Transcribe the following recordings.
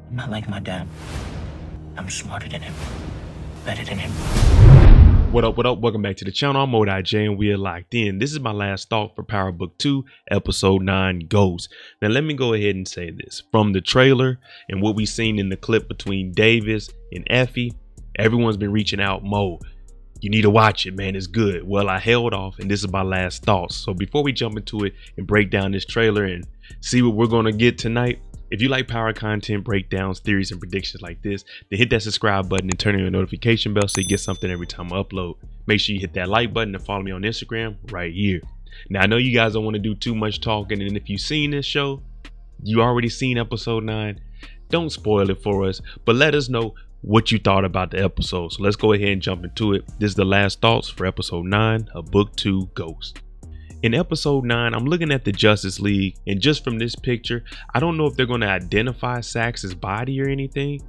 I'm not like my dad. I'm smarter than him. Better than him. What up, what up? Welcome back to the channel. I'm Monet, and we are locked in. This is my last thought for Power Book 2, Episode 9, Ghost. Now, let me go ahead and say this. From the trailer and what we've seen in the clip between Davis and Effie, everyone's been reaching out, Mo, you need to watch it, man. It's good. Well, I held off, and this is my last thoughts. So before we jump into it and break down this trailer and see what we're going to get tonight, if you like power content, breakdowns, theories, and predictions like this, then hit that subscribe button and turn on your notification bell so you get something every time I upload. Make sure you hit that like button and follow me on Instagram right here. Now, I know you guys don't want to do too much talking, and if you've seen this show, you already seen episode 9. Don't spoil it for us, but let us know what you thought about the episode. So let's go ahead and jump into it. This is the last thoughts for episode 9 of Book 2, Ghost. In episode 9, I'm looking at the Justice League, and just from this picture, I don't know if they're going to identify Sax's body or anything,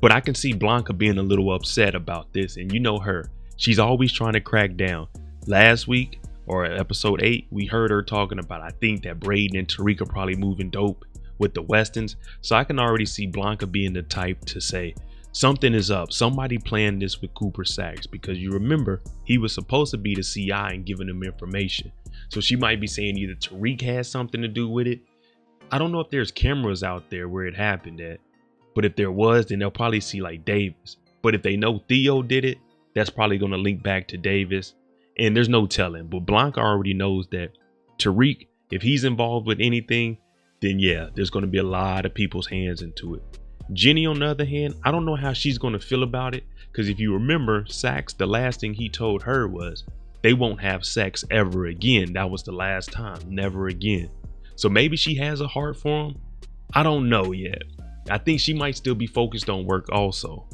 but I can see Blanca being a little upset about this, and you know her. She's always trying to crack down. Last week, or episode 8, we heard her talking about, I think that Brayden and Tariq are probably moving dope with the Westons, so I can already see Blanca being the type to say, something is up. Somebody planned this with Cooper Saxe, because you remember, he was supposed to be the CI and giving him information. So she might be saying either Tariq has something to do with it. I don't know if there's cameras out there where it happened at, but if there was, then they'll probably see like Davis. But if they know Theo did it, that's probably going to link back to Davis. And there's no telling. But Blanca already knows that Tariq, if he's involved with anything, then yeah, there's going to be a lot of people's hands into it. Gianni, on the other hand, I don't know how she's going to feel about it. Because if you remember, Saxe, the last thing he told her was, they won't have sex ever again. That was the last time. Never again. So maybe she has a heart for him. I don't know yet. I think she might still be focused on work also.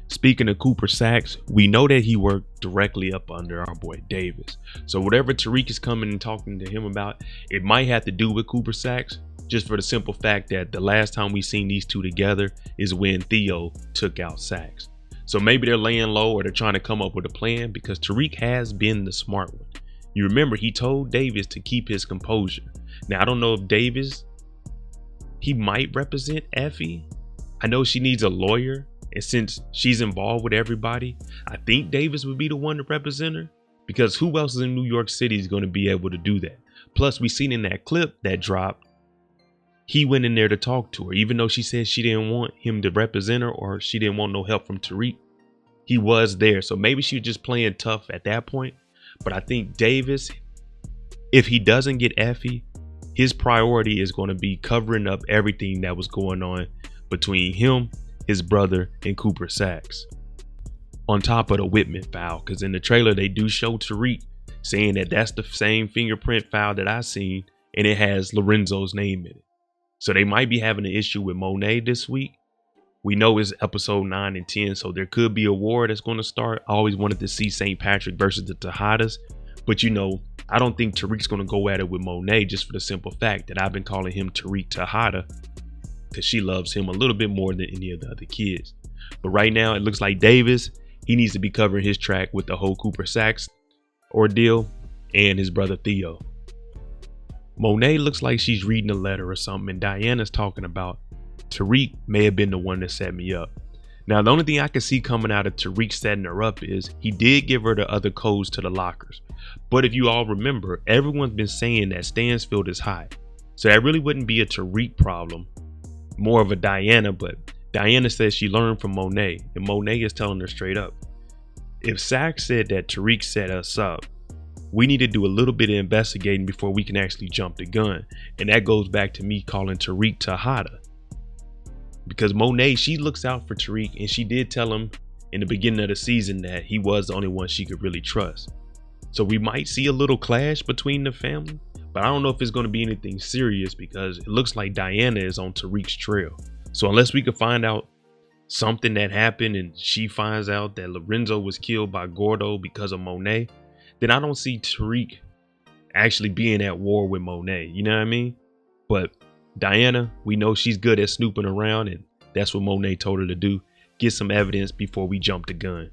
Speaking of Cooper Saxe, we know that he worked directly up under our boy Davis. So whatever Tariq is coming and talking to him about, it might have to do with Cooper Saxe. Just for the simple fact that the last time we seen these two together is when Theo took out Saxe. So maybe they're laying low or they're trying to come up with a plan, because Tariq has been the smart one. You remember he told Davis to keep his composure. Now, I don't know if Davis, he might represent Effie. I know she needs a lawyer, and since she's involved with everybody, I think Davis would be the one to represent her, because who else in New York City is going to be able to do that? Plus, we seen in that clip that dropped, he went in there to talk to her, even though she said she didn't want him to represent her or she didn't want no help from Tariq. He was there. So maybe she was just playing tough at that point. But I think Davis, if he doesn't get Effie, his priority is going to be covering up everything that was going on between him, his brother, and Cooper Saxe. On top of the Whitman file, because in the trailer, they do show Tariq saying that that's the same fingerprint file that I seen, and it has Lorenzo's name in it. So they might be having an issue with Monet this week. We know it's episode 9 and 10, so there could be a war that's going to start. I always wanted to see St. Patrick versus the Tejadas, but you know, I don't think Tariq's going to go at it with Monet, just for the simple fact that I've been calling him Tariq Tejada because she loves him a little bit more than any of the other kids. But right now, it looks like Davis, he needs to be covering his track with the whole Cooper Saxe ordeal and his brother Theo. Monet looks like she's reading a letter or something, and Diana's talking about Tariq may have been the one that set me up. Now, the only thing I can see coming out of Tariq setting her up is he did give her the other codes to the lockers. But if you all remember, everyone's been saying that Stansfield is high. So that really wouldn't be a Tariq problem, more of a Diana, but Diana says she learned from Monet, and Monet is telling her straight up. If Saxe said that Tariq set us up, we need to do a little bit of investigating before we can actually jump the gun. And that goes back to me calling Tariq Tejada. Because Monet, she looks out for Tariq, and she did tell him in the beginning of the season that he was the only one she could really trust. So we might see a little clash between the family, but I don't know if it's going to be anything serious, because it looks like Diana is on Tariq's trail. So unless we could find out something that happened and she finds out that Lorenzo was killed by Gordo because of Monet, then I don't see Tariq actually being at war with Monet. You know what I mean? But Diana, we know she's good at snooping around, and that's what Monet told her to do. Get some evidence before we jump the gun.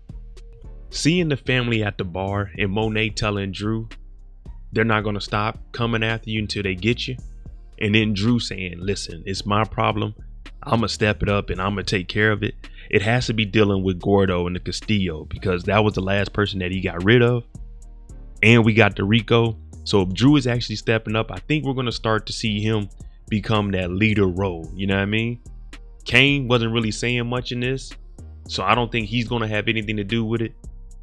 Seeing the family at the bar and Monet telling Drew they're not going to stop coming after you until they get you. And then Drew saying, listen, it's my problem. I'm gonna step it up and I'm gonna take care of it, it has to be dealing with Gordo and the Castillo, because that was the last person that he got rid of. And we got the Rico. So if Drew is actually stepping up, I think we're gonna start to see him become that leader role. You know what I mean? Kane wasn't really saying much in this, so I don't think he's gonna have anything to do with it.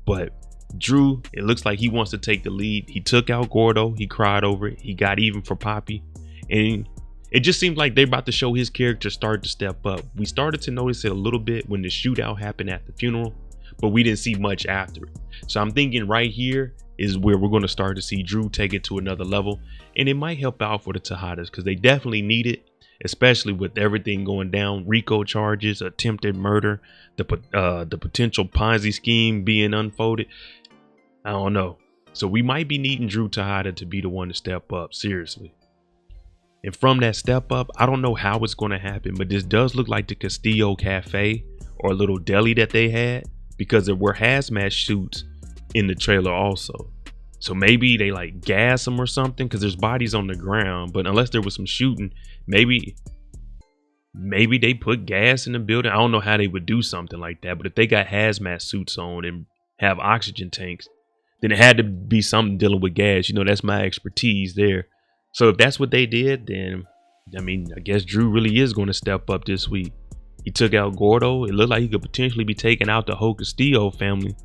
But Drew, it looks like he wants to take the lead. He took out Gordo. He cried over it. He got even for Poppy. And it just seems like they're about to show his character start to step up. We started to notice it a little bit when the shootout happened at the funeral, but we didn't see much after it. So I'm thinking right here is where we're going to start to see Drew take it to another level. And it might help out for the Tejadas because they definitely need it, especially with everything going down. RICO charges, attempted murder, the potential Ponzi scheme being unfolded. I don't know. So we might be needing Drew Tejada to be the one to step up, seriously. And from that step up, I don't know how it's going to happen, but this does look like the Castillo Cafe or a little deli that they had, because there were hazmat suits in the trailer also. So maybe they like gas them or something, because there's bodies on the ground. But unless there was some shooting, maybe they put gas in the building. I don't know how they would do something like that. But if they got hazmat suits on and have oxygen tanks, then it had to be something dealing with gas. You know, that's my expertise there. So if that's what they did, then I mean, I guess Drew really is going to step up this week. He took out Gordo. It looked like he could potentially be taking out the whole Castillo family.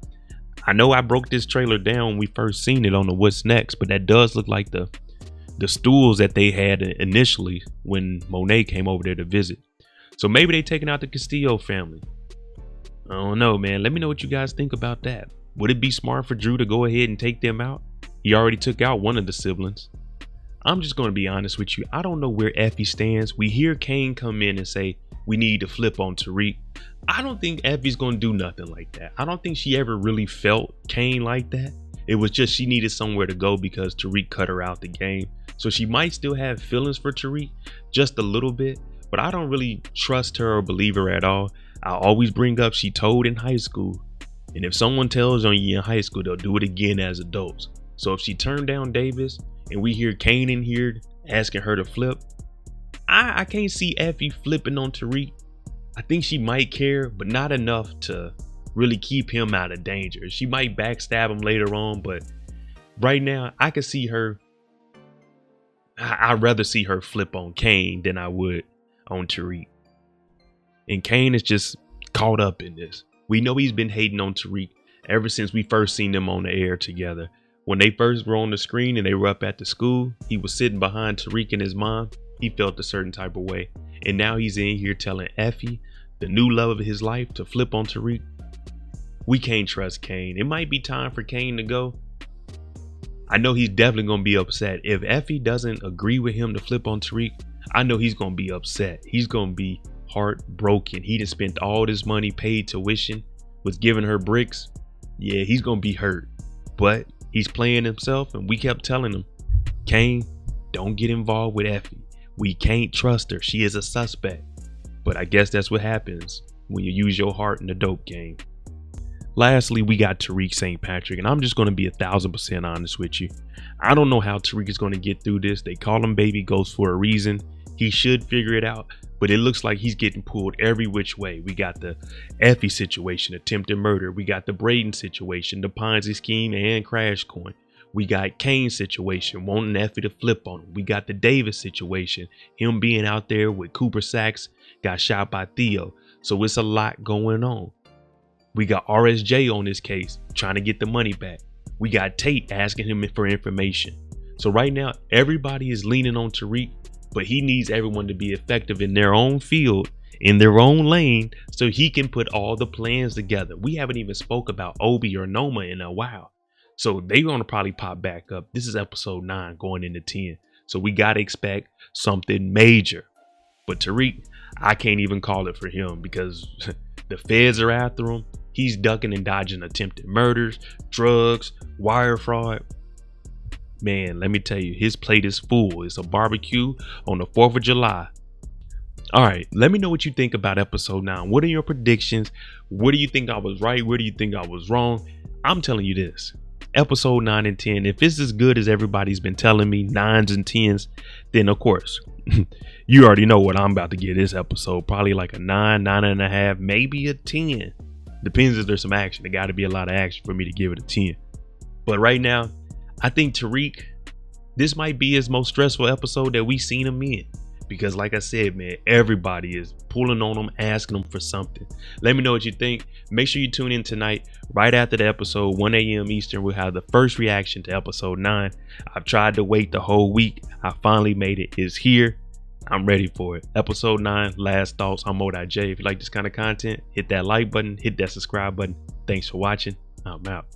I know I broke this trailer down when we first seen it on the What's Next, but that does look like the stools that they had initially when Monet came over there to visit. So maybe they taking out the Castillo family. I don't know, man. Let me know what you guys think about that. Would it be smart for Drew to go ahead and take them out? He already took out one of the siblings. I'm just going to be honest with you. I don't know where Effie stands. We hear Kane come in and say, we need to flip on Tariq. I don't think Effie's going to do nothing like that. I don't think she ever really felt Kane like that. It was just she needed somewhere to go because Tariq cut her out the game. So she might still have feelings for Tariq, just a little bit. But I don't really trust her or believe her at all. I always bring up she told in high school. And if someone tells on you in high school, they'll do it again as adults. So if she turned down Davis and we hear Kane in here asking her to flip, I can't see Effie flipping on Tariq. I think she might care, but not enough to really keep him out of danger. She might backstab him later on, but right now I could see her. I'd rather see her flip on Kane than I would on Tariq. And Kane is just caught up in this. We know he's been hating on Tariq ever since we first seen them on the air together. When they first were on the screen and they were up at the school, he was sitting behind Tariq and his mom. He felt a certain type of way. And now he's in here telling Effie, the new love of his life, to flip on Tariq. We can't trust Kane. It might be time for Kane to go. I know he's definitely going to be upset. If Effie doesn't agree with him to flip on Tariq, I know he's going to be upset. He's going to be heartbroken. He just spent all this money, paid tuition, was giving her bricks. Yeah, he's going to be hurt. But he's playing himself, and we kept telling him, Kane, don't get involved with Effie. We can't trust her. She is a suspect. But I guess that's what happens when you use your heart in the dope game. Lastly, we got Tariq St. Patrick, and I'm just going to be 1,000% honest with you. I don't know how Tariq is going to get through this. They call him Baby Ghost for a reason. He should figure it out, but it looks like he's getting pulled every which way. We got the Effie situation, attempted murder. We got the Brayden situation, the Ponzi scheme and Crash Coin. We got Kane's situation, wanting Effie to flip on him. We got the Davis situation, him being out there with Cooper Sacks, got shot by Theo. So it's a lot going on. We got RSJ on this case, trying to get the money back. We got Tate asking him for information. So right now, everybody is leaning on Tariq, but he needs everyone to be effective in their own field, in their own lane, so he can put all the plans together. We haven't even spoke about Obi or Noma in a while. So they're going to probably pop back up. This is episode 9 going into 10. So we got to expect something major. But Tariq, I can't even call it for him because the feds are after him. He's ducking and dodging attempted murders, drugs, wire fraud. Man, let me tell you, his plate is full. It's a barbecue on the 4th of July. All right, let me know what you think about episode 9. What are your predictions? Where do you think I was right? Where do you think I was wrong? I'm telling you this. Episode 9 and 10, if it's as good as everybody's been telling me, 9s and 10s, then of course you already know what I'm about to give this episode. Probably like a 9, 9.5, maybe a 10. Depends if there's some action. There got to be a lot of action for me to give it a 10. But right now, I think Tariq, this might be his most stressful episode that we've seen him in. Because like I said, man, everybody is pulling on him, asking him for something. Let me know what you think. Make sure you tune in tonight. Right after the episode, 1 a.m. Eastern, we'll have the first reaction to episode 9. I've tried to wait the whole week. I finally made it. It's here. I'm ready for it. Episode 9, last thoughts. I'm Monet. If you like this kind of content, hit that like button, hit that subscribe button. Thanks for watching. I'm out.